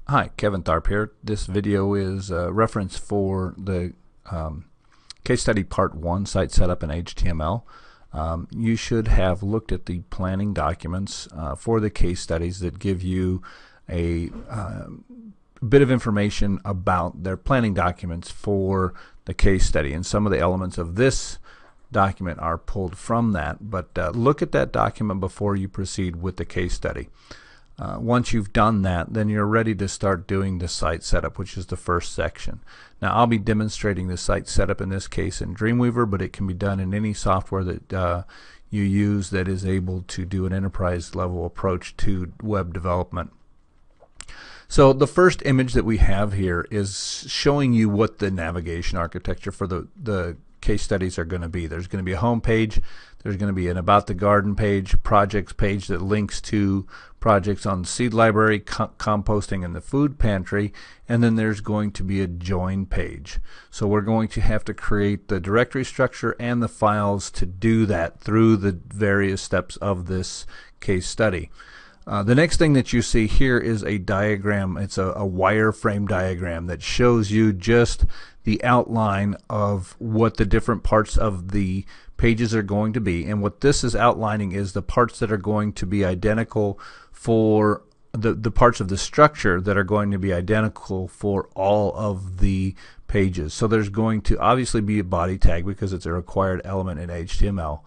Hi, Kevin Tharp here. This video is a reference for the case study part 1, site setup in HTML. You should have looked at the planning documents for the case studies that give you a bit of information about their planning documents for the case study, and some of the elements of this document are pulled from that, but look at that document before you proceed with the case study. Once you've done that, then you're ready to start doing the site setup, which is the first section. Now, I'll be demonstrating the site setup in this case in Dreamweaver, but it can be done in any software that you use that is able to do an enterprise level approach to web development. So the first image that we have here is showing you what the navigation architecture for the case studies are going to be. There's going to be a home page, there's going to be an about the garden page, projects page that links to projects on the seed library, composting, and the food pantry, and then there's going to be a join page. So we're going to have to create the directory structure and the files to do that through the various steps of this case study. The next thing that you see here is a diagram. It's a wireframe diagram that shows you just the outline of what the different parts of the pages are going to be, and what this is outlining is the parts that are going to be identical for the parts of the structure that are going to be identical for all of the pages. So there's going to obviously be a body tag because it's a required element in HTML.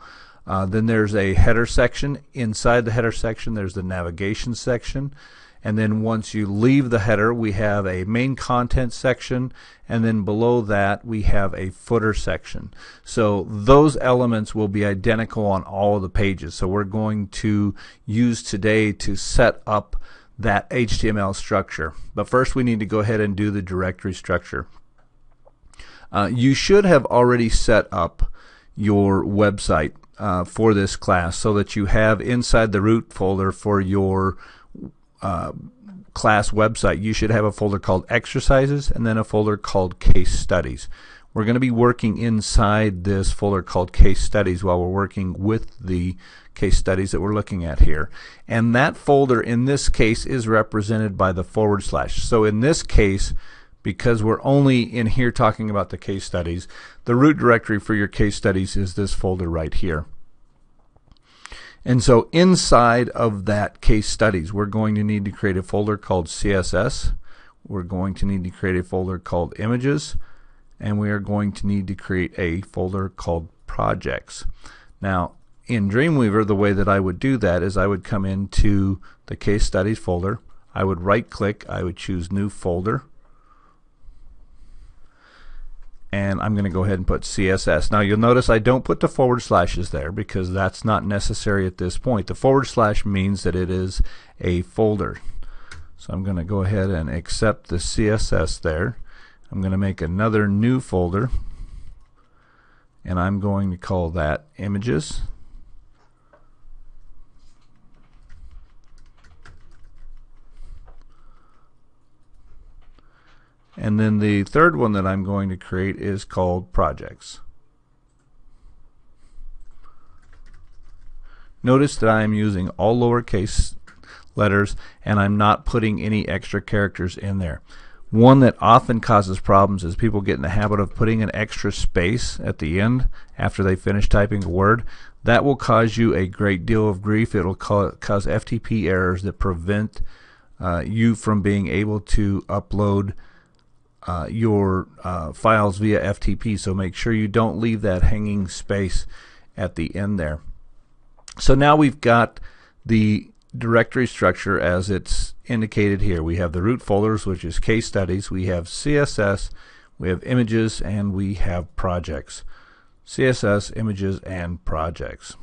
Then there's a header section. Inside the header section there's the navigation section, and then once you leave the header we have a main content section, and then below that we have a footer section. So those elements will be identical on all of the pages. So we're going to use today to set up that HTML structure. But first we need to go ahead and do the directory structure. You should have already set up your website for this class so that you have inside the root folder for your class website, you should have a folder called exercises and then a folder called case studies. We're going to be working inside this folder called case studies while we're working with the case studies that we're looking at here. And that folder in this case is represented by the /. So in this case, because we're only in here talking about the case studies, the root directory for your case studies is this folder right here. And so inside of that case studies we're going to need to create a folder called CSS, we're going to need to create a folder called images, and we are going to need to create a folder called projects. Now in Dreamweaver the way that I would do that is I would come into the case studies folder, I would right click, I would choose new folder, and I'm going to go ahead and put CSS. Now you'll notice I don't put the / there because that's not necessary at this point. The / means that it is a folder. So I'm going to go ahead and accept the CSS there. I'm going to make another new folder, and I'm going to call that images. And then the third one that I'm going to create is called projects. Notice that I am using all lowercase letters and I'm not putting any extra characters in there. One that often causes problems is people get in the habit of putting an extra space at the end after they finish typing a word. That will cause you a great deal of grief. It will cause FTP errors that prevent you from being able to upload your files via FTP, so make sure you don't leave that hanging space at the end there. So now we've got the directory structure as it's indicated here. We have the root folders, which is case studies, we have CSS, we have images, and we have projects. CSS, images, and projects.